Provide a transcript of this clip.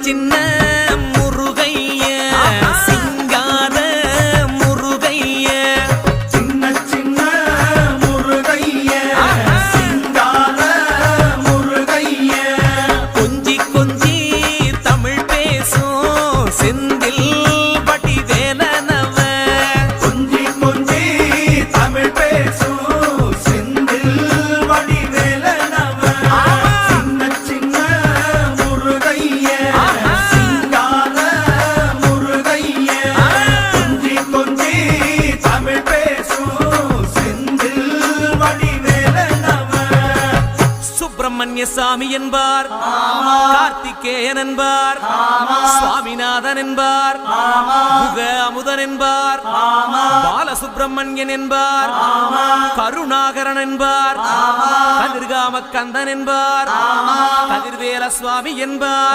சின்ன முருகைய சிங்கார முருகைய சின்ன சின்ன முருகைய சிங்கார முருகைய கொஞ்சி கொஞ்சி தமிழ் பேசும் செந்தில் வடிவேலனவ கொஞ்சி கொஞ்சி தமிழ் பேசும் செந்தில் வடிவேலனவ சின்ன சின்ன முருகைய சிங்கார முருகைய கொஞ்சி கொஞ்சி தமிழ் பேசும் செந்தில் வடிவேலனவ சுப்பிரமணிய சாமி என்பார், கார்த்திகேயன் என்பார், சுவாமிநாதன் என்பார், முக அமுதன் என்பார், பாலசுப்பிரமணியன் என்பார், கருணாகரன் என்பார், கதிர்காம கந்தன் என்பார், கதிர்வேல சுவாமி என்பார்.